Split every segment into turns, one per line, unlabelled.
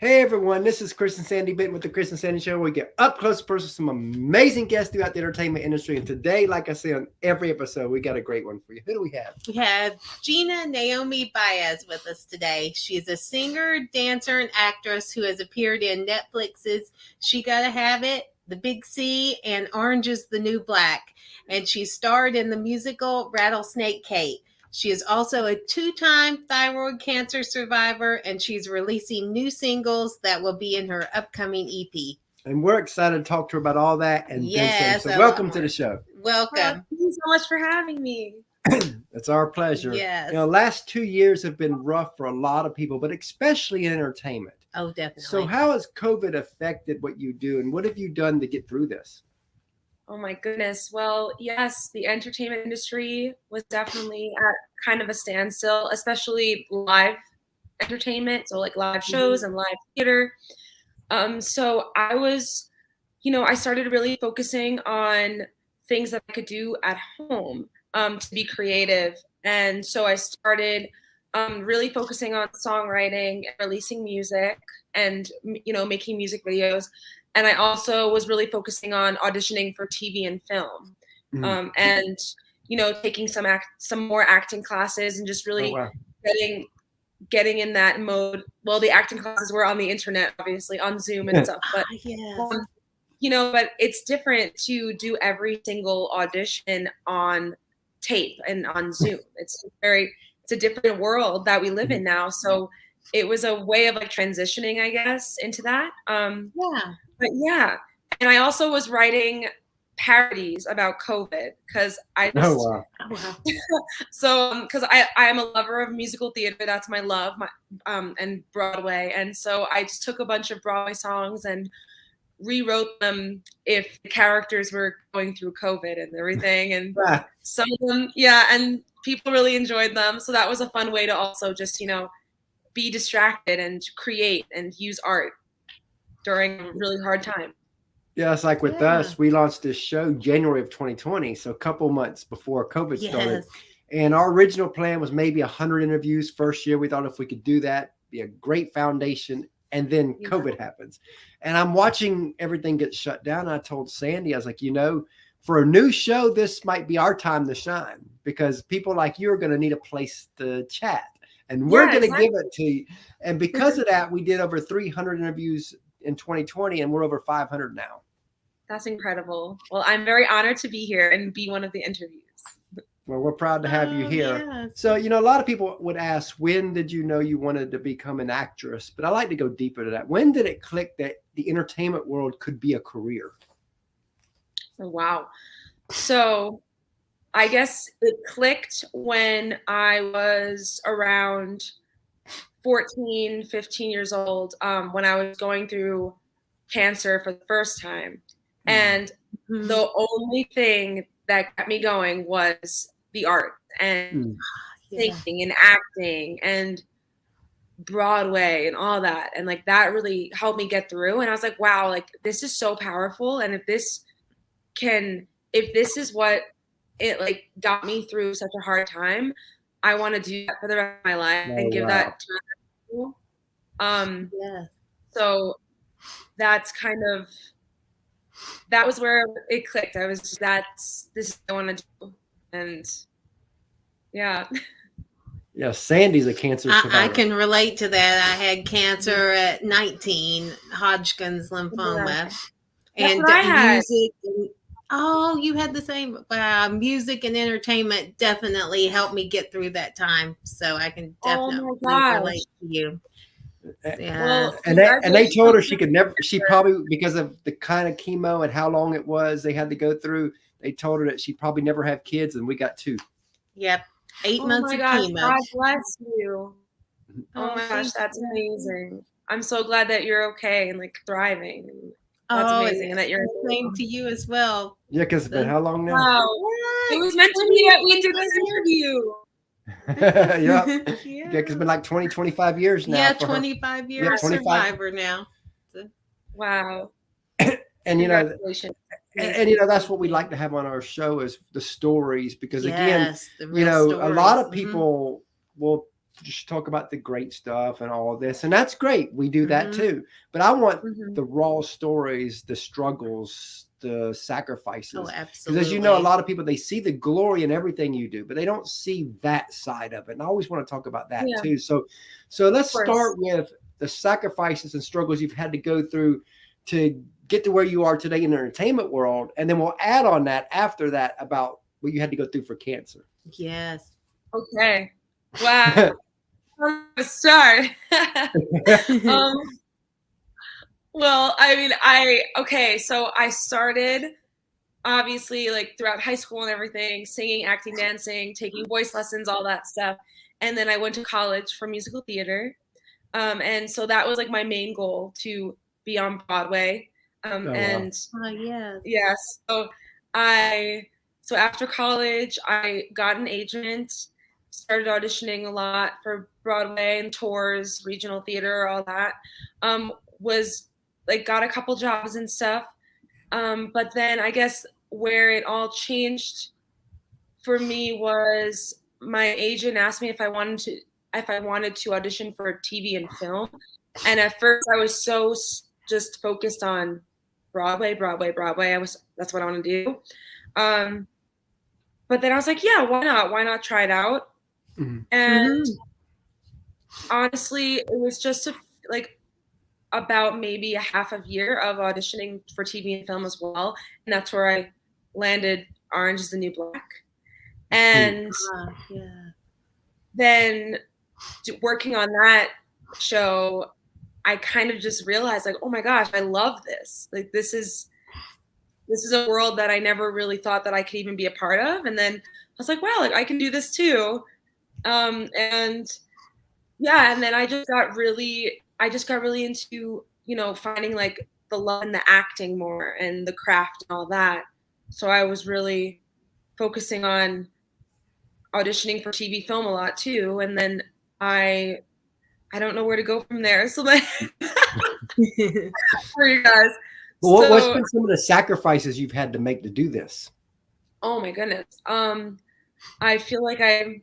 Hey everyone, this is Chris and Sandy Benton with the Chris and Sandy Show. We get up close and personal with some amazing guests throughout the entertainment industry. And today, like I say on every episode, we got a great one for you. Who do we have?
We have Gina Naomi Baez with us today. She's a singer, dancer, and actress who has appeared in Netflix's She Gotta Have It, The Big C, and Orange is the New Black. And she starred in the musical Rattlesnake Kate. She is also a 2-time thyroid cancer survivor, and she's releasing new singles that will be in her upcoming EP.
And we're excited to talk to her about all that and
Yes,
then some. So welcome to the show.
Welcome.
Thank you so much for having me.
It's our pleasure.
Yes.
Last 2 years have been rough for a lot of people, but especially in entertainment.
Oh, definitely.
So how has COVID affected what you do, and what have you done to get through this?
Oh my goodness. Well, yes, the entertainment industry was definitely at kind of a standstill, especially live entertainment. So like live shows and live theater. So I started really focusing on things that I could do at home to be creative. And so I started really focusing on songwriting and releasing music and, making music videos. And I also was really focusing on auditioning for TV and film, and taking some more acting classes and just really getting in that mode. Well, the acting classes were on the internet, obviously on Zoom and stuff, but but it's different to do every single audition on tape and on Zoom. It's a different world that we live in now. So it was a way of like transitioning, I guess, into that. But yeah, and I also was writing parodies about COVID because I just, so because I am a lover of musical theater. That's my love, and Broadway. And so I just took a bunch of Broadway songs and rewrote them if the characters were going through COVID and everything. And some of them, and people really enjoyed them. So that was a fun way to also just, be distracted and create and use art during a really hard time.
Yeah, it's like with us, we launched this show January of 2020, so a couple months before COVID started. And our original plan was maybe 100 interviews first year. We thought if we could do that, be a great foundation. And then COVID happens. And I'm watching everything get shut down. And I told Sandy, I was like, for a new show, this might be our time to shine because people like you are going to need a place to chat. And we're going to give it to you. And because of that, we did over 300 interviews in 2020, and we're over 500 now.
That's incredible. Well, I'm very honored to be here and be one of the interviews.
Well, we're proud to have you here. So, a lot of people would ask, when did you know you wanted to become an actress? But I like to go deeper to that. When did it click that the entertainment world could be a career?
Oh, wow. So I guess it clicked when I was around 14, 15 years old, when I was going through cancer for the first time. And the only thing that kept me going was the art and singing and acting and Broadway and all that. And like that really helped me get through. And I was like, wow, like this is so powerful. And if this is what it like got me through such a hard time, I want to do that for the rest of my life and give that to people. So that's that was where it clicked. I was just, this is what I want to do. And yeah,
Sandy's a cancer survivor.
I can relate to that. I had cancer at 19, Hodgkin's lymphoma. And music. You had the same. Music and entertainment definitely helped me get through that time. So I can definitely relate to you.
Well, and they told her she probably, because of the kind of chemo and how long it was they had to go through, they told her that she'd probably never have kids, and we got 2.
Yep. 8 months of chemo.
God bless you. Oh my gosh, that's amazing. I'm so glad that you're okay and like thriving. That's amazing. And that you're
same to you as well.
Yeah, because it's been how long now?
Wow. It was meant to be that we did this interview.
Because it's been like 20, 25 years now.
Yeah, 25 years survivor now.
Wow.
And that's what we like to have on our show is the stories, because again, a lot of people will just talk about the great stuff and all of this, and that's great. We do that
Mm-hmm.
too. But I want
Mhm.
the raw stories, the struggles, the sacrifices.
Oh,
Because
absolutely.
as you know, a lot of people, they see the glory in everything you do, but they don't see that side of it. And I always want to talk about that
Yeah.
too. So let's
course.
start with the sacrifices and struggles you've had to go through to get to where you are today in the entertainment world. And then we'll add on that after that about what you had to go through for cancer.
Yes.
Okay. Wow. Where to start? Well, I mean, so I started obviously like throughout high school and everything, singing, acting, dancing, taking voice lessons, all that stuff. And then I went to college for musical theater. And so that was like my main goal, to be on Broadway.
Oh, wow.
And
yes.
yeah, so after college, I got an agent, started auditioning a lot for Broadway and tours, regional theater, all that. Was like got a couple jobs and stuff. But then I guess where it all changed for me was my agent asked me if I wanted to audition for TV and film. And at first I was so just focused on Broadway. That's what I want to do. But then I was like, yeah, why not? Why not try it out?
Mhm.
And honestly, it was just about maybe a half a year of auditioning for TV and film as well. And that's where I landed Orange is the New Black. And then working on that show, I kind of just realized like, oh my gosh, I love this. Like this is a world that I never really thought that I could even be a part of. And then I was like, wow, like I can do this too. And yeah, and then I just got really into, finding like the love in the acting more and the craft and all that. So I was really focusing on auditioning for TV film a lot too. And then I don't know where to go from there. So like for you guys.
Well, what's been some of the sacrifices you've had to make to do this?
Oh my goodness. I feel like I'm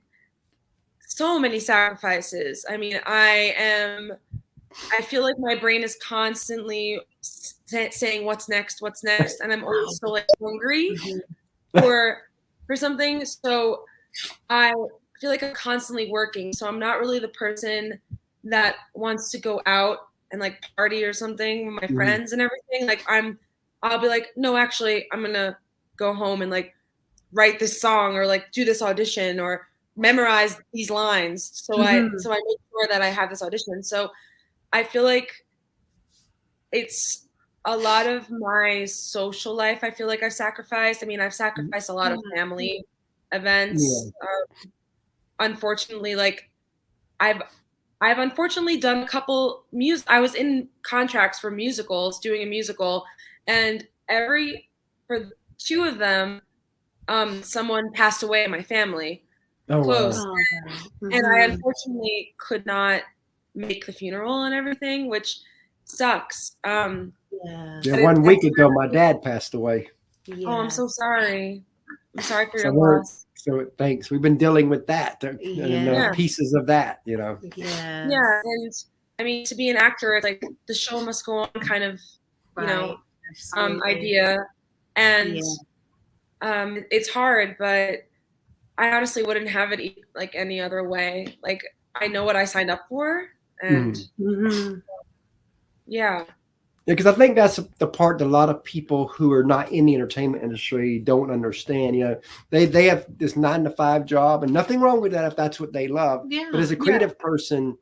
so many sacrifices. I mean, I feel like my brain is constantly saying what's next, and I'm always so like hungry for something. So I feel like I'm constantly working. So I'm not really the person that wants to go out and like party or something with my friends and everything. Like I'll be like, no, actually, I'm gonna go home and like write this song or like do this audition or memorize these lines. So I make sure that I have this audition. So I feel like it's a lot of my social life. I feel like I've sacrificed. I mean, I've sacrificed a lot of family events.
Yeah.
Unfortunately, like I've unfortunately done a couple I was in contracts for musicals, doing a musical, and for two of them, someone passed away in my family, close.
Wow.
And I unfortunately could not make the funeral and everything, which sucks.
Yeah, 1 week ago, my dad passed away.
Oh, I'm so sorry. I'm sorry for your
loss. So thanks. We've been dealing with that and pieces of that,
Yeah, and I mean, to be an actor, like the show must go on, kind of, idea, and it's hard, but I honestly wouldn't have it like any other way. Like I know what I signed up for, and yeah.
Yeah, because I think that's the part that a lot of people who are not in the entertainment industry don't understand. They have this 9-to-5 job, and nothing wrong with that if that's what they love. Yeah, but as a creative person,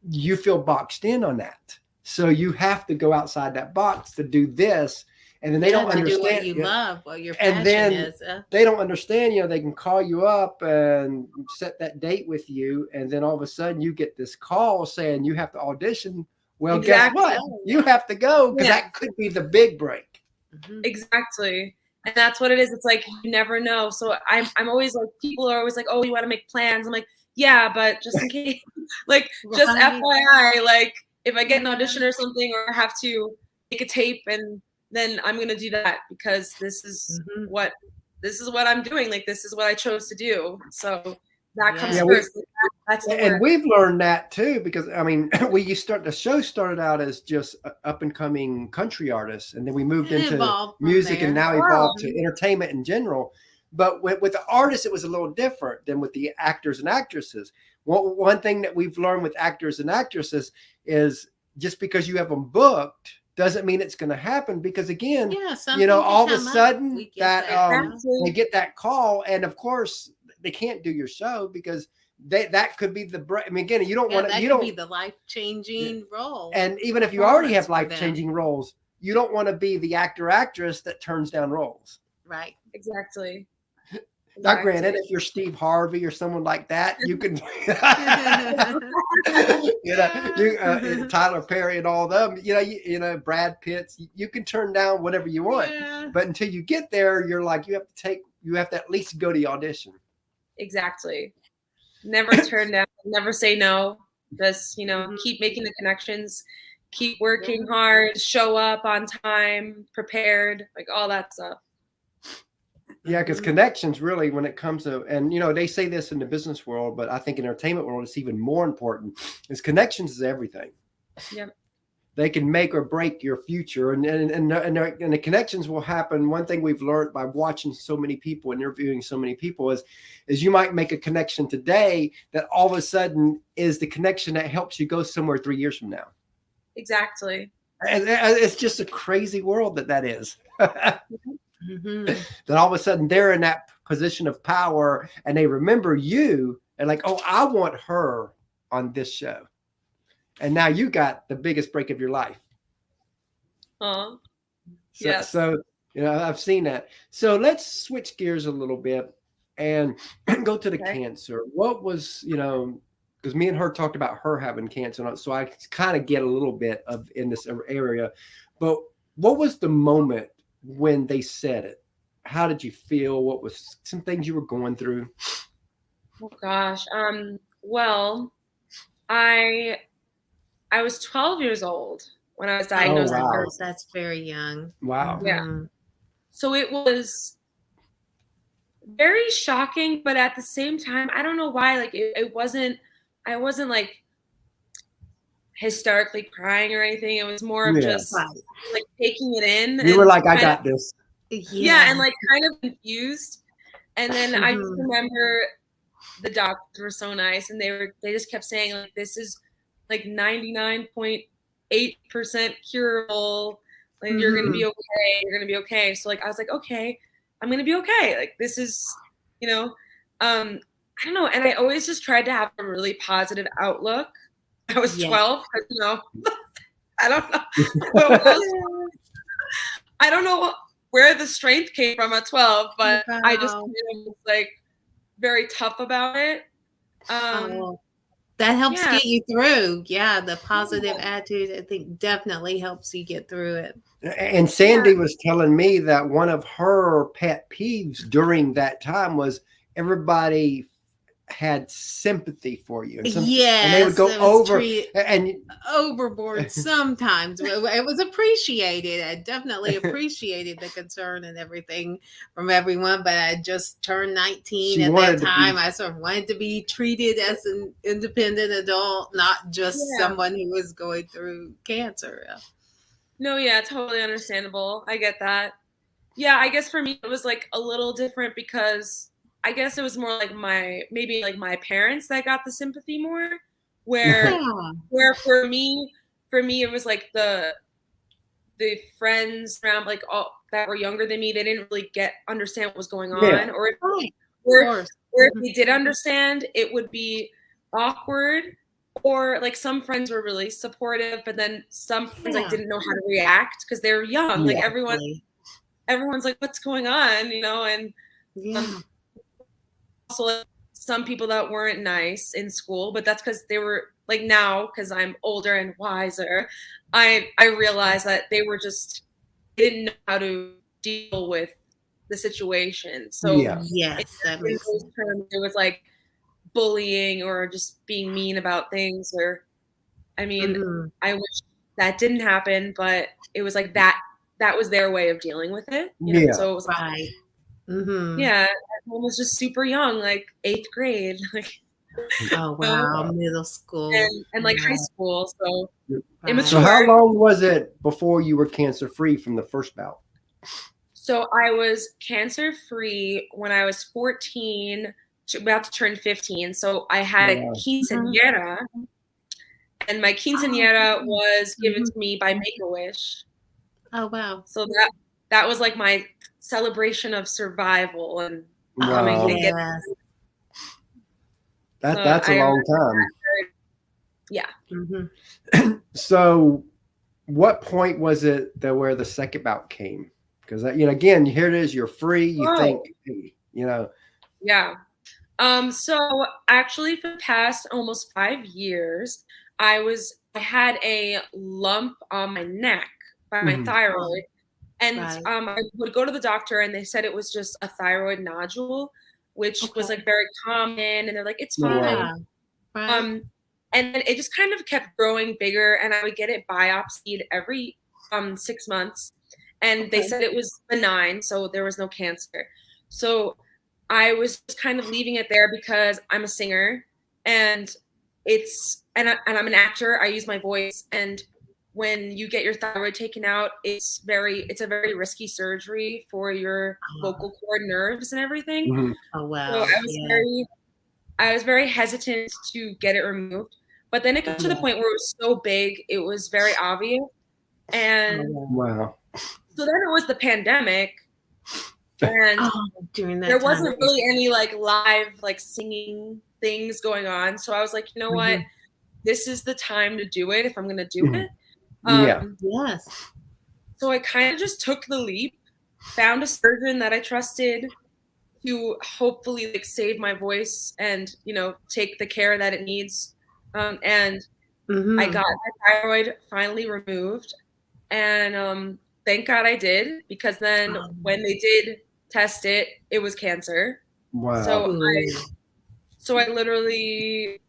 you feel boxed in on that. So you have to go outside that box to do this. And then they don't understand.
Do what you love, what your passion is.
They don't understand, they can call you up and set that date with you. And then all of a sudden you get this call saying you have to audition. Well, guess what? You have to go because that could be the big break.
Exactly. And that's what it is. It's like, you never know. So I'm always like, people are always like, oh, you want to make plans. I'm like, yeah, but just in case, like, just FYI, like if I get an audition or something, or have to make a tape, and then I'm going to do that because this is what I'm doing. Like, this is what I chose to do. So That comes
Yeah,
first. That's the
and
work.
we've learned that too, because I mean, the show started out as just up and coming country artists, and then we moved
It
into
evolved from
music, and
there.
now evolved to entertainment in general. But with the artists, it was a little different than with the actors and actresses. One thing that we've learned with actors and actresses is just because you have them booked doesn't mean it's going to happen, because again,
Yeah,
all of a sudden
we get
that they get that call, and of course they can't do your show because that could be I mean, again, you don't want to.
That
You
could
don't
be the life-changing role.
And even if you already have life-changing roles, you don't want to be the actress that turns down roles.
Right.
Exactly.
Now, granted, if you're Steve Harvey or someone like that, you can, Tyler Perry and all of them, Brad Pitt, you can turn down whatever you want.
Yeah.
But until you get there, you're like, you have to at least go to the audition.
Exactly. Never turn down, never say no. Just, keep making the connections, keep working hard, show up on time, prepared, like all that stuff.
Yeah, because connections really, when it comes to, and they say this in the business world, but I think in entertainment world, it's even more important, is connections is everything.
Yep.
They can make or break your future, and the connections will happen. One thing we've learned by watching so many people, interviewing so many people, is you might make a connection today that all of a sudden is the connection that helps you go somewhere 3 years from now.
Exactly.
And it's just a crazy world that is. That all of a sudden they're in that position of power, and they remember you, and like, oh, I want her on this show. And now you got the biggest break of your life.
Yes.
So, I've seen that. So let's switch gears a little bit and go to the cancer. What was, because me and her talked about her having cancer, so I kind of get a little bit of in this area. But what was the moment when they said it? How did you feel? What was some things you were going through?
Oh gosh. Well, I was 12 years old when I was diagnosed.
Oh, wow.
That's very young.
Wow.
Yeah. So it was very shocking, but at the same time, I don't know why, like I wasn't like hysterically crying or anything. It was more of just like taking it in.
You were like, I got this.
Yeah, and like kind of confused. And then I just remember the doctors were so nice, and they just kept saying, like, this is like 99.8% curable. Like, you're gonna be okay. You're gonna be okay. So like I was like, okay, I'm gonna be okay. Like, this is, I don't know. And I always just tried to have a really positive outlook. I was 12, I don't know. I don't know where the strength came from at 12, but I just was like very tough about it.
That helps get you through. Yeah, the positive attitude, I think, definitely helps you get through it.
And Sandy was telling me that one of her pet peeves during that time was everybody had sympathy for you. And they would go
overboard sometimes. It was appreciated. I definitely appreciated the concern and everything from everyone, but I just turned 19 at that time. I sort of wanted to be treated as an independent adult, not just someone who was going through cancer.
No, totally understandable. I get that. Yeah, I guess for me it was like a little different because I guess it was more like my parents that got the sympathy more, where for me it was like the friends around, like, all that were younger than me, they didn't really understand what was going on, or if they did understand, it would be awkward, or like some friends were really supportive, but then some friends like didn't know how to react because they were young. Like everyone's like, what's going on, and also like, some people that weren't nice in school, but that's because they were like, now because I'm older and wiser, I realized that they didn't know how to deal with the situation. So
that makes sense.
It was like bullying or just being mean about things, or I wish that didn't happen, but it was like that was their way of dealing with it. So it was
Mm-hmm.
Yeah, everyone was just super young, like 8th grade, like
Oh wow, middle school
and like high school, so
So how
immature.
long was it before you were cancer free from the first bout?
So I was cancer free when I was 14, about to turn 15. So I had a quinceañera, and my quinceañera was given to me by Make-A-Wish.
Oh wow!
So that was like my celebration of survival and coming to get.
That's a long time.
Yeah.
Mm-hmm.
So, what point was it that where the second bout came? Because again, here it is. You're free. You think,
Yeah. So actually, for the past almost 5 years, I had a lump on my neck by my thyroid, and I would go to the doctor, and they said it was just a thyroid nodule, which was like very common, and they're like, it's fine. And then it just kind of kept growing bigger, and I would get it biopsied every 6 months, and they said it was benign, so there was no cancer. So I was just kind of leaving it there because I'm a singer, and I'm an actor. I use my voice, and when you get your thyroid taken out, it's a very risky surgery for your vocal cord nerves and everything.
Mm-hmm. Oh wow!
So I was very hesitant to get it removed, but then it got to the point where it was so big, it was very obvious, and so then it was the pandemic. And
during that
there wasn't really any like live like singing things going on, so I was like, you know what, this is the time to do it if I'm gonna do it.
Yes.
So I kind of just took the leap, found a surgeon that I trusted to hopefully like save my voice and take the care that it needs, and I got my thyroid finally removed, and thank God I did, because then when they did test it, it was cancer.
Wow.
So I literally,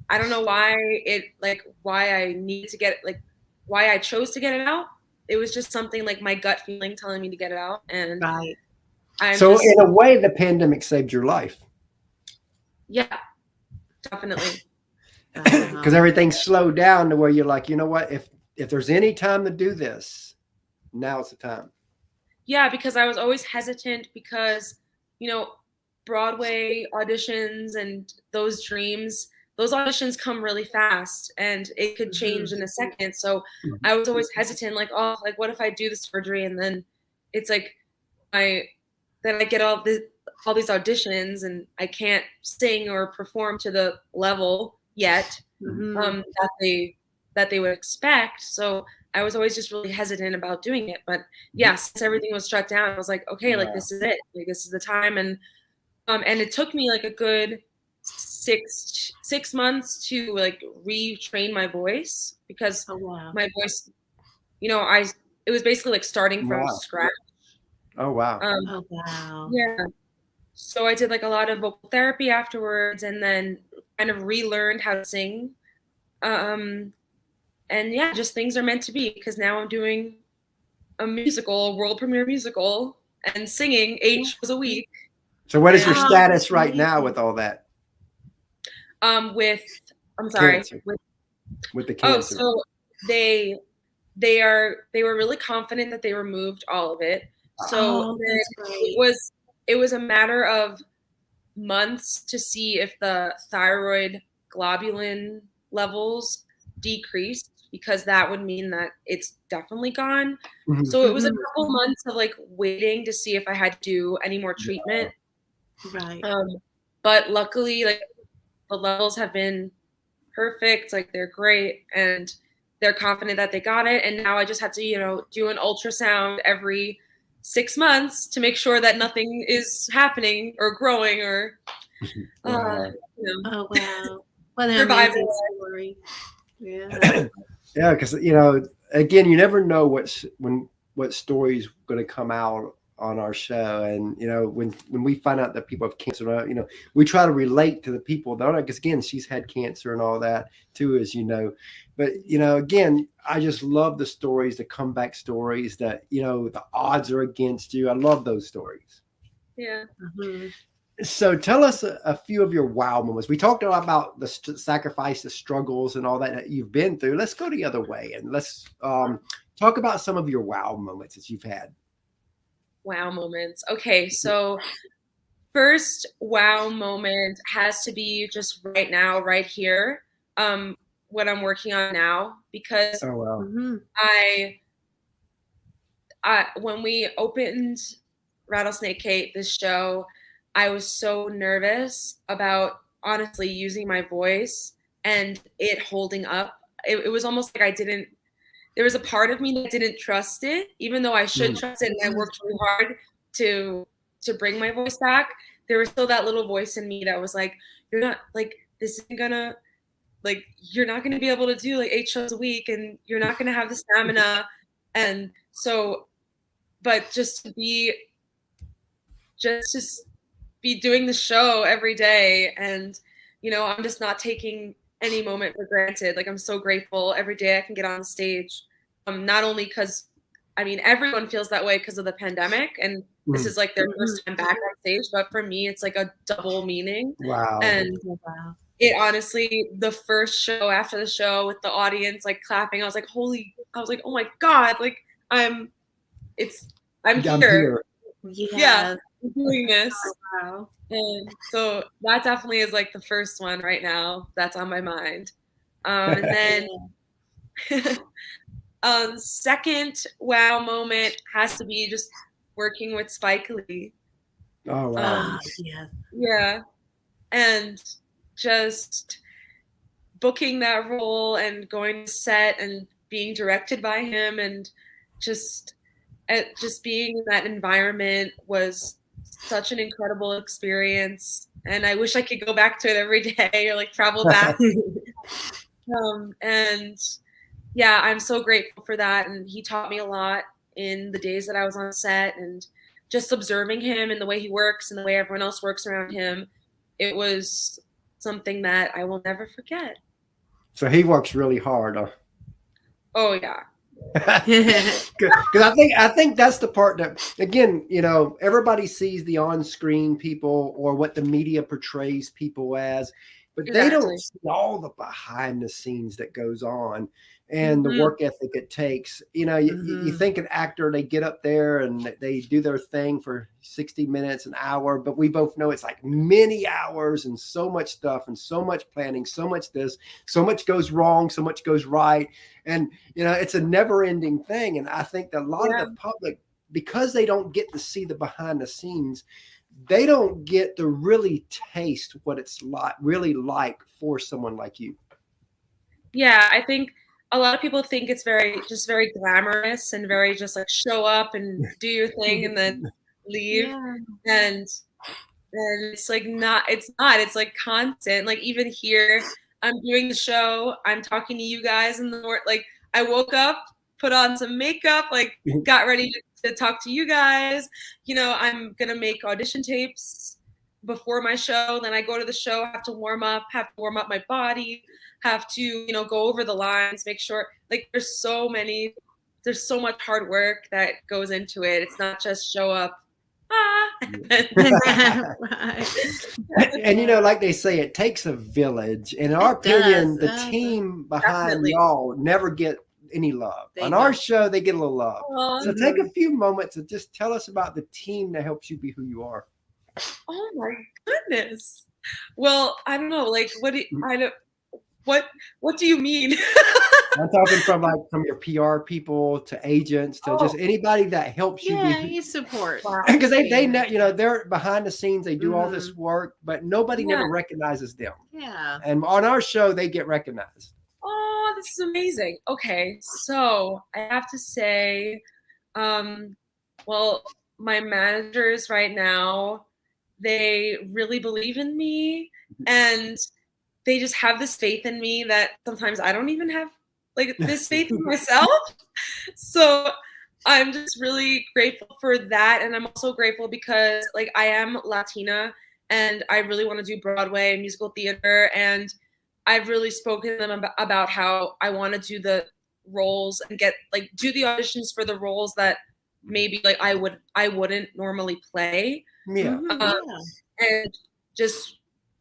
I don't know why I needed to get it, why I chose to get it out. It was just something like my gut feeling telling me to get it out. And
in a way, the pandemic saved your life.
Yeah, definitely.
Because everything slowed down to where you're like, you know what, if there's any time to do this, now's the time.
Yeah, because I was always hesitant because, Broadway auditions and those dreams, those auditions come really fast and it could change in a second. So I was always hesitant, like, what if I do the surgery and then it's like then I get all these auditions and I can't sing or perform to the level yet that they would expect. So I was always just really hesitant about doing it. But yeah, since everything was shut down, I was like, okay, like this is it. Like this is the time. And it took me like a good six months to like retrain my voice, because my voice, it was basically like starting from scratch.
Oh wow.
Yeah. So I did like a lot of vocal therapy afterwards, and then kind of relearned how to sing. And yeah, just things are meant to be, because now I'm doing a world premiere musical, and singing 8 shows a week.
So what is your status right now with all that?
With the cancer.
Oh,
so they were really confident that they removed all of it. So it was a matter of months to see if the thyroid globulin levels decreased, because that would mean that it's definitely gone. So it was a couple months of like waiting to see if I had to do any more treatment. But luckily, like, the levels have been perfect, like they're great, and they're confident that they got it. And now I just have to, do an ultrasound every 6 months to make sure that nothing is happening or growing or
oh wow, what an
survival
story.
Yeah, because again, you never know what story's going to come out on our show, and when we find out that people have cancer, we try to relate to the people that are, because again, she's had cancer and all that too, as you know. But again, I just love the stories, the comeback stories that the odds are against you. I love those stories.
Yeah.
Mhm.
So tell us a few of your wow moments. We talked a lot about the sacrifice, the struggles, and all that you've been through. Let's go the other way and let's talk about some of your wow moments that you've had.
Wow moments. Okay, so first wow moment has to be just right now, right here. What I'm working on now, because
Oh wow.
Mhm.
I when we opened Rattlesnake Kate, this show, I was so nervous about honestly using my voice and it holding up. It was almost like there was a part of me that didn't trust it, even though I should
Mm.
trust it and I worked really hard to bring my voice back. There was still that little voice in me that was like, you're not like this isn't gonna like you're not gonna be able to do like 8 shows a week and you're not gonna have the stamina. And so but just be doing the show every day, and I'm just not taking any moment for granted. Like I'm so grateful every day I can get on the stage, not only because everyone feels that way because of the pandemic and this is like their first time back on stage, but for me it's like a double meaning.
Wow.
And
Wow.
it honestly, the first show after the show with the audience like clapping, I was like oh my God, like I'm here. Yeah,
Yeah.
I'm doing this.
Wow.
And so that definitely is like the first one right now that's on my mind. And then second wow moment has to be just working with Spike Lee.
Oh wow.
Yeah.
Yeah. And just booking that role and going to set and being directed by him and just being in that environment was such an incredible experience, and I wish I could go back to it every day or like travel back. And yeah, I'm so grateful for that, and he taught me a lot in the days that I was on set, and just observing him and the way he works and the way everyone else works around him, it was something that I will never forget.
So he works really hard.
Oh yeah.
Because I think that's the part that, again, everybody sees the on-screen people or what the media portrays people as, but they don't see all the behind the scenes that goes on and the work ethic it takes. You think an actor, they get up there and they do their thing for 60 minutes, an hour, but we both know it's like many hours and so much stuff and so much planning, so much this, so much goes wrong, so much goes right. And, it's a never ending thing. And I think that a lot of the public, because they don't get to see the behind the scenes, they don't get to really taste what it's really like for someone like you.
Yeah, I think a lot of people think it's very glamorous and very just like show up and do your thing and then leave.
Yeah.
And it's like it's like constant. Like even here, I'm doing the show, I'm talking to you guys in the morning. Like I woke up, put on some makeup, like got ready to talk to you guys. I'm gonna make audition tapes before my show. Then I go to the show, have to warm up my body, have to, go over the lines, make sure like there's so much hard work that goes into it. It's not just show up.
And like they say, it takes a village. In our opinion, the team behind y'all never get any love. On our show, they get a little love. So take a few moments and just tell us about the team that helps you be who you are.
Oh my goodness. Well, I don't know. Like, what do you mean?
I'm talking from your PR people to agents to just anybody that helps you.
You support.
Because they know, they're behind the scenes. They do all this work, but nobody never recognizes them.
Yeah.
And on our show, they get recognized.
Oh, this is amazing. Okay, so I have to say, well, my managers right now, they really believe in me, and they just have this faith in me that sometimes I don't even have like this faith in myself. So I'm just really grateful for that. And I'm also grateful because like I am Latina and I really want to do Broadway and musical theater. And I've really spoken to them about how I want to do the roles and do the auditions for the roles that maybe like I wouldn't normally play.
Yeah.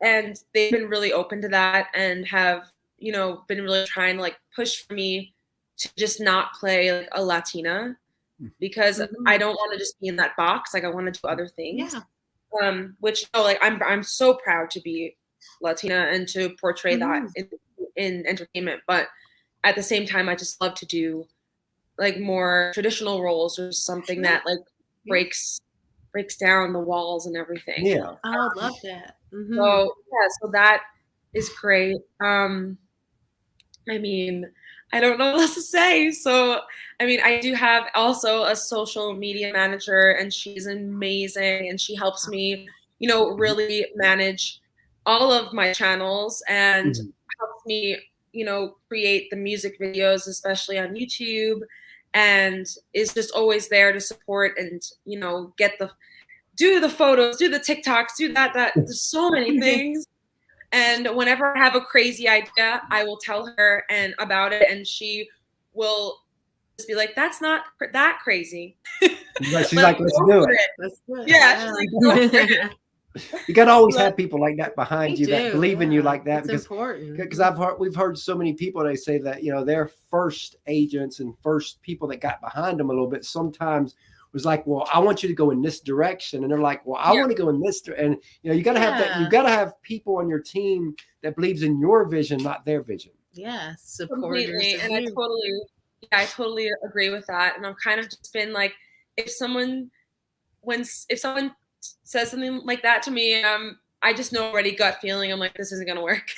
And they've been really open to that and have, been really trying to like push for me to just not play like a Latina, because I don't want to just be in that box. Like I want to do other things. Which like I'm so proud to be Latina and to portray that in entertainment, but at the same time I just love to do like more traditional roles or something that like breaks down the walls and everything.
Yeah.
I love that.
So that is great. I mean, I don't know what else to say. So, I mean, I do have also a social media manager, and she's amazing, and she helps me, really manage all of my channels and helps me, create the music videos, especially on YouTube, and is just always there to support and, do the photos, do the TikToks, do that. There's so many things. And whenever I have a crazy idea, I will tell her about it, and she will just be like, "That's not that crazy."
But she's like, "Let's do it."
Let's do it.
Yeah, she's like, "Go for it."
You got to always have people like that behind you that believe in you like that.
It's important.
Because we've heard so many people, they say that, their first agents and first people that got behind them a little bit sometimes was like, well, I want you to go in this direction. And they're like, well, I want to go in this. And, you got to have that. You got to have people on your team that believes in your vision, not their vision.
Yeah. Supporters.
Completely. And I totally agree with that. And I've kind of just been like, if someone says something like that to me, I just know already gut feeling. I'm like, this isn't going to work.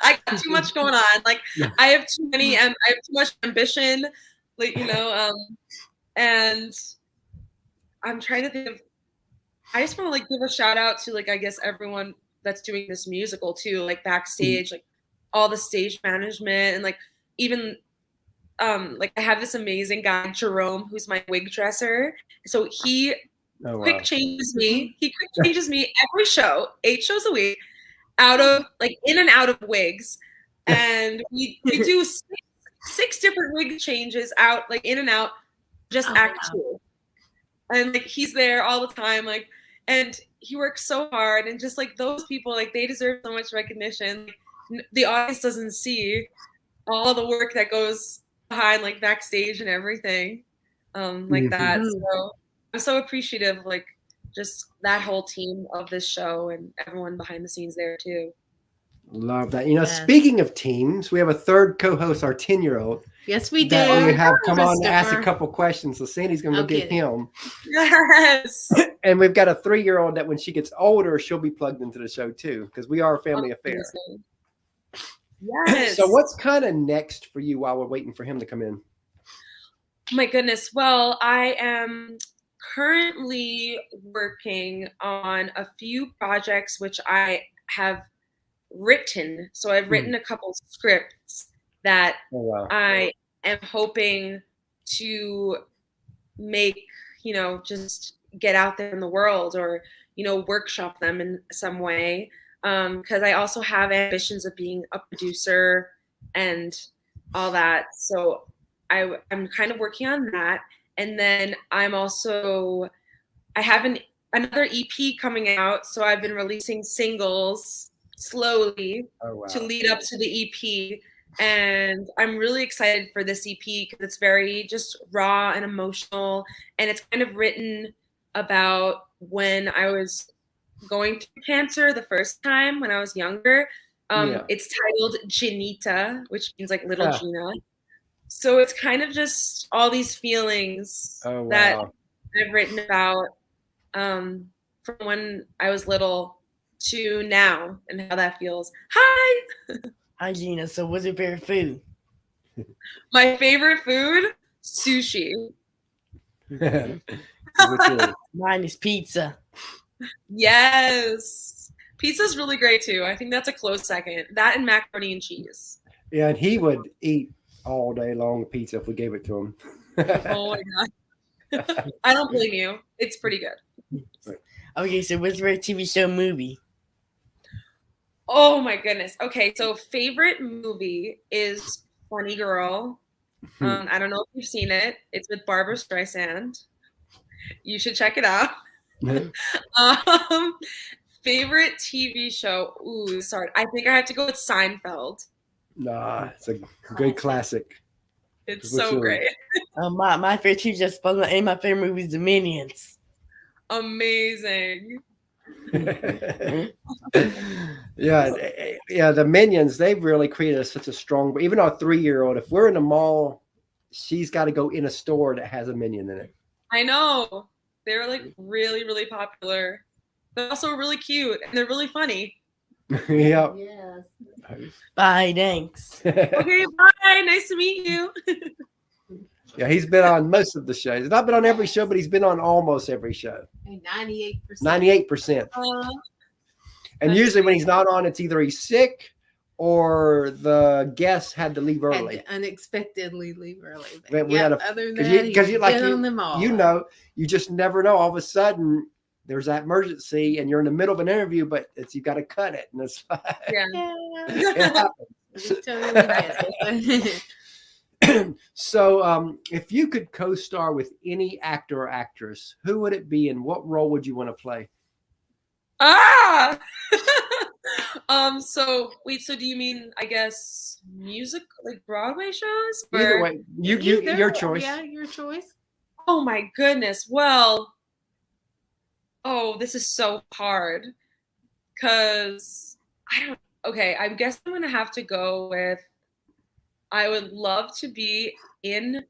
I got too much going on. Like I have too much ambition, like, and I'm trying to think of, I just want to like give a shout out to like, I guess everyone that's doing this musical too, like backstage, like all the stage management, and like even like I have this amazing guy, Jerome, who's my wig dresser. So he quick changes me. He quick changes me every show, 8 shows a week, in and out of wigs. And we do 6 different wig changes out, like in and out, just act 2. And like he's there all the time, like, and he works so hard, and just like those people, like they deserve so much recognition. Like, the audience doesn't see all the work that goes behind, like backstage and everything, like that. So I'm so appreciative of like just that whole team of this show and everyone behind the scenes there too.
Love that. Speaking of teams, we have a third co-host, our 10-year-old.
Yes, we do.
That we have come on to ask a couple questions. So Sandy's going to go get him.
Yes.
And we've got a 3-year-old that when she gets older, she'll be plugged into the show too, because we are a family affair.
Yes.
So what's kind of next for you while we're waiting for him to come in?
My goodness. Well, I am currently working on a few projects which I have written. So I've written a couple scripts that I am hoping to make, just get out there in the world, or, workshop them in some way. Because I also have ambitions of being a producer and all that. So I'm kind of working on that. And then I have another EP coming out. So I've been releasing singles slowly to lead up to the EP. And I'm really excited for this EP because it's very just raw and emotional. And it's kind of written about when I was going through cancer the first time when I was younger. It's titled Ginita, which means like little Gina. So it's kind of just all these feelings that I've written about from when I was little to now and how that feels. Hi!
Hi, Gina. So what's your favorite food?
My favorite food? Sushi.
Mine is pizza.
Yes. Pizza's really great too. I think that's a close second. That and macaroni and cheese.
Yeah, and he would eat all day long pizza if we gave it to him.
Oh my God. I don't blame you. It's pretty good.
Okay, so what's your TV show movie?
Oh my goodness. Okay, so favorite movie is Funny Girl. I don't know if you've seen it. It's with Barbara Streisand. You should check it out. Favorite TV show? Ooh, sorry. I think I have to go with Seinfeld.
Nah, it's a good classic.
It's
What's
so
yours?
great.
My favorite TV just spoke and my favorite movie is The Minions.
Amazing.
yeah, the Minions, they've really created such a strong, even our 3-year-old, if we're in a mall, she's got to go in a store that has a Minion in it.
I know. They're like really, really popular. They're also really cute and they're really funny.
Yep.
Yes.
Bye, thanks.
Okay, bye. Nice to meet you.
Yeah, he's been on most of the shows. He's not been on every show, but he's been on almost every show.
98%.
98%. And usually when he's not on, it's either he's sick or the guest had to leave early.
Had to unexpectedly leave early.
We had a,
other than that,
because you like
been on them all.
you know, you just never know. All of a sudden, there's that emergency, and you're in the middle of an interview, but you got to cut it, and it's fine.
Yeah.
It happens.
We totally get it.
So, if you could co-star with any actor or actress, who would it be, and what role would you want to play?
Ah. So do you mean, I guess, music, like Broadway shows?
Either way, your choice.
Yeah, your choice.
Oh my goodness. Well, this is so hard because I guess I'm gonna have to go with, I would love to be in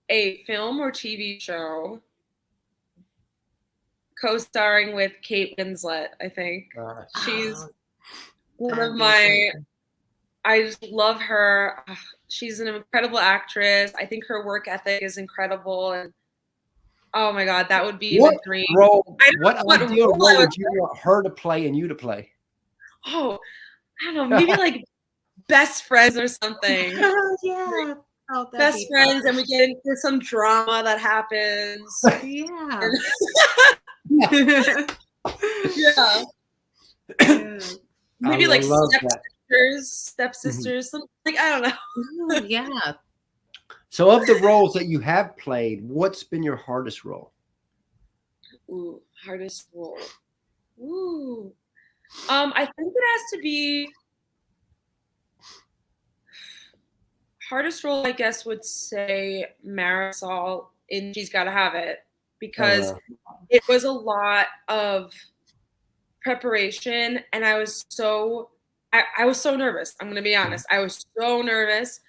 a film or TV show co-starring with Kate Winslet. I think she's one of my, I just love her. She's an incredible actress. I think her work ethic is incredible, and oh my God, that would be the dream.
What ideal role would you want her to play and you to play?
Oh, I don't know, maybe like best friends or something.
Oh yeah.
Best friends, and we get into some drama that happens.
Yeah.
Yeah. Maybe like stepsisters, something like, I don't know.
Ooh, yeah.
So, of the roles that you have played, what's been your hardest role?
Ooh, hardest role. Ooh. I think it has to be hardest role, I guess, would say Marisol in She's Gotta Have It, because it was a lot of preparation, and I was so nervous. I'm gonna be honest. I was so nervous,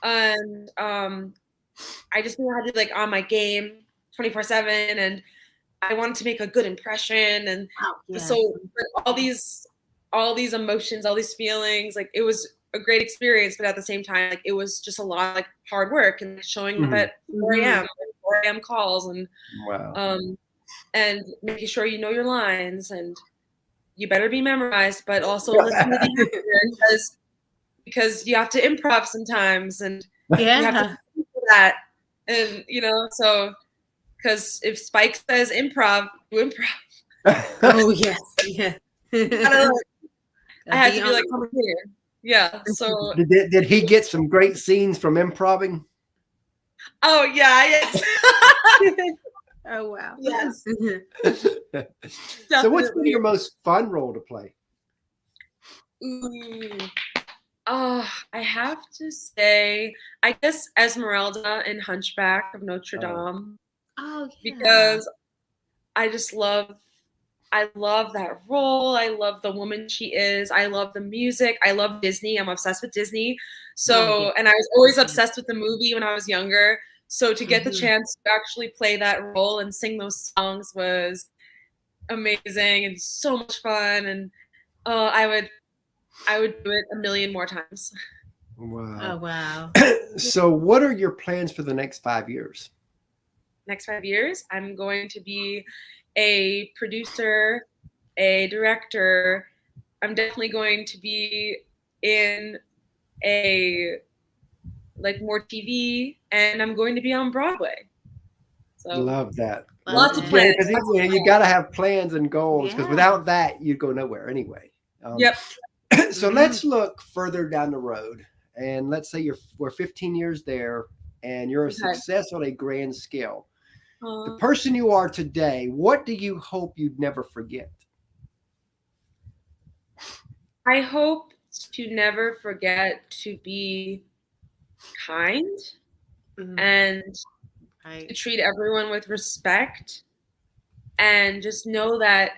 and I just knew I had to be like on my game 24/7, and I wanted to make a good impression, and so all these emotions, all these feelings, like it was a great experience, but at the same time, like it was just a lot of like hard work and showing up at 4 a.m. calls, and and making sure you know your lines, and you better be memorized, but also listen to the actor, because you have to improv sometimes, and you have to do that, and so because if Spike says improv, you improv.
Oh yes, yeah.
I had to be like, come here. Yeah. So
did he get some great scenes from improvising?
Oh yeah, yes.
Oh wow.
Yes.
So what's been your most fun role to play?
Ooh. I have to say, I guess Esmeralda in Hunchback of Notre Dame.
Oh yeah.
Because I love that role. I love the woman she is. I love the music. I love Disney. I'm obsessed with Disney. So, and I was always obsessed with the movie when I was younger. So to get the chance to actually play that role and sing those songs was amazing and so much fun. And I would do it a million more times.
Wow.
Oh wow.
So what are your plans for the next 5 years?
Next 5 years, I'm going to be a producer, a director. I'm definitely going to be in more TV, and I'm going to be on Broadway. So
love that.
Lots of plans.
Yeah, you got to have plans and goals, because without that, you go nowhere anyway.
Yep.
So let's look further down the road and let's say we're 15 years there, and you're a success on a grand scale. The person you are today, what do you hope you'd never forget?
I hope to never forget to be kind and to treat everyone with respect, and just know that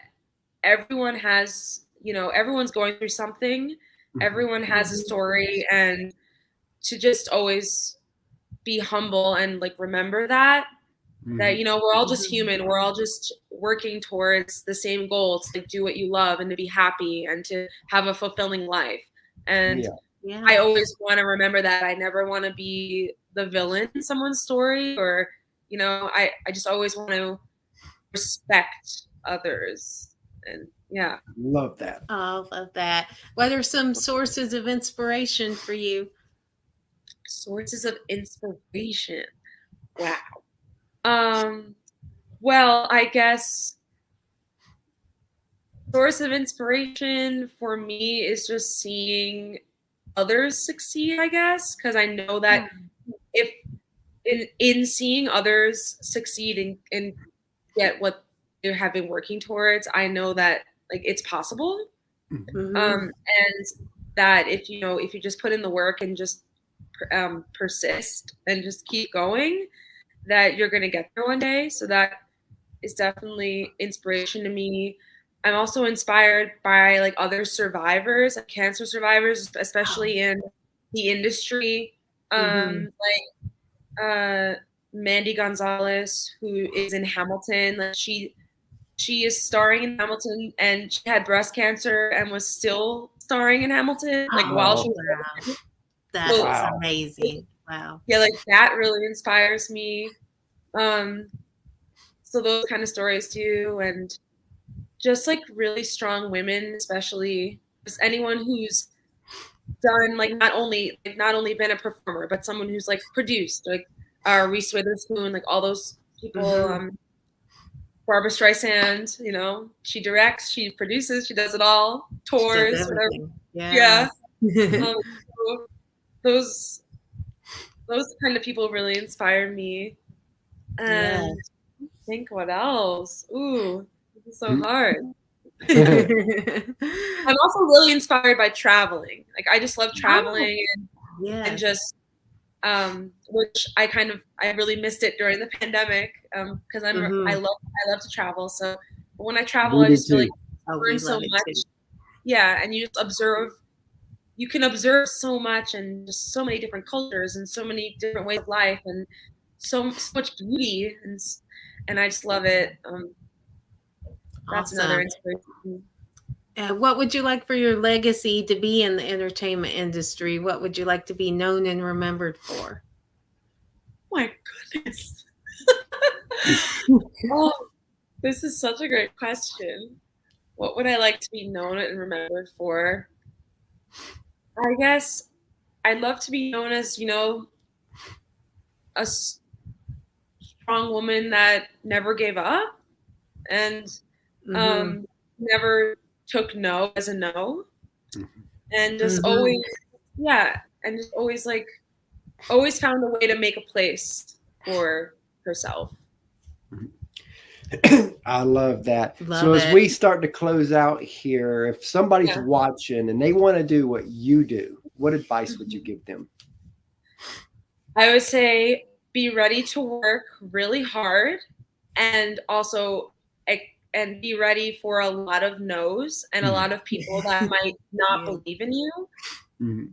everyone has, everyone's going through something. Everyone has a story, and to just always be humble and like remember that we're all just human. We're all just working towards the same goal, to like do what you love and to be happy and to have a fulfilling life. And I always want to remember that. I never want to be the villain in someone's story, or I just always want to respect others. And
love that.
Oh, love that. What are some sources of inspiration for you?
Sources of inspiration. Wow. Well, I guess source of inspiration for me is just seeing others succeed, I guess, because I know that if in seeing others succeed and get what they have been working towards, I know that like it's possible. And that if you just put in the work and just persist and just keep going, that you're going to get there one day. So that is definitely inspiration to me. I'm also inspired by like other survivors, like cancer survivors, especially in the industry. Like Mandy Gonzalez, who is in Hamilton. Like she is starring in Hamilton, and she had breast cancer and was still starring in Hamilton. Like while she was
That's amazing. Wow.
Yeah, like that really inspires me. So those kind of stories too, and just like really strong women, especially just anyone who's done like not only been a performer, but someone who's like produced, like Reese Witherspoon, like all those people. Barbara Streisand, she directs, she produces, she does it all, tours, whatever. So those kind of people really inspire me. And I think what else? Ooh, this is so hard. I'm also really inspired by traveling. Like I just love traveling and just which I really missed it during the pandemic because I love to travel. So when I travel, I just feel like I learn so much. Yeah, and you just observe. You can observe so much and just so many different cultures and so many different ways of life and so much beauty and I just love it. That's another inspiration.
What would you like for your legacy to be in the entertainment industry? What would you like to be known and remembered for?
My goodness. This is such a great question. What would I like to be known and remembered for? I guess I'd love to be known as, a strong woman that never gave up and never took no as a no, and just always always found a way to make a place for herself.
I love that. As we start to close out here, if somebody's watching and they want to do what you do, what advice would you give them?
I would say be ready to work really hard and also and be ready for a lot of no's and a lot of people that might not believe in you.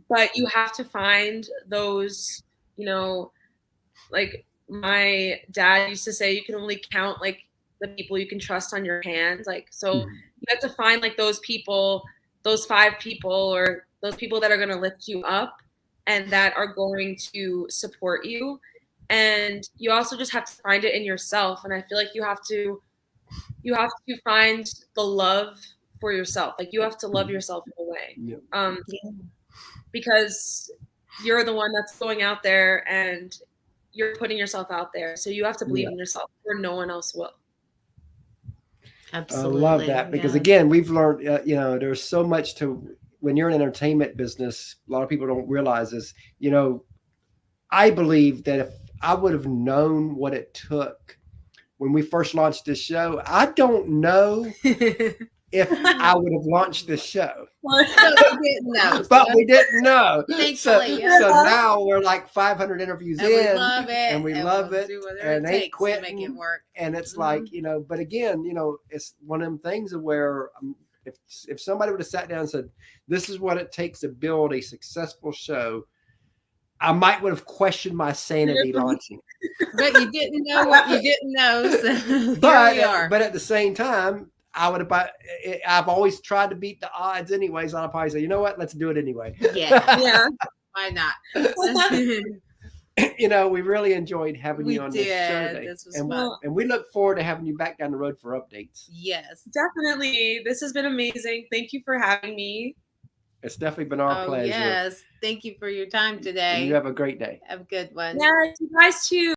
But you have to find those, like my dad used to say, you can only count like the people you can trust on your hand. Like, so you have to find like those people, those 5 people or those people that are going to lift you up and that are going to support you. And you also just have to find it in yourself. And I feel like you have to find the love for yourself. Like you have to love yourself in a way. Because you're the one that's going out there and you're putting yourself out there. So you have to believe in yourself or no one else will.
Absolutely.
I love that because again, we've learned, there's so much to when you're in an entertainment business, a lot of people don't realize is, you know, I believe that if I would have known what it took when we first launched this show, I don't know if I would have launched this show.
So we didn't know.
But we didn't know.
Thankfully,
So now we're like 500 interviews
and
in.
we love it.
And we love
we'll
it.
do whatever
And
it
ain't
takes to make it
quitting.
work.
And it's like, you know, but again, you know, it's one of them things where if somebody would have sat down and said, this is what it takes to build a successful show, I might would have questioned my sanity launching.
But you didn't know what you didn't know. So
But
here we are.
but at the same time, I've always tried to beat the odds anyway. So I'll probably say, you know what, let's do it anyway.
Yeah.
Yeah.
Why not?
You know, we really enjoyed having you on this show today.
This was
and,
fun.
and we look forward to having you back down the road for updates.
Yes.
Definitely. This has been amazing. Thank you for having me.
It's definitely been our pleasure.
Yes. Thank you for your time today.
And you have a great day.
Have a good one.
Yeah, you guys too.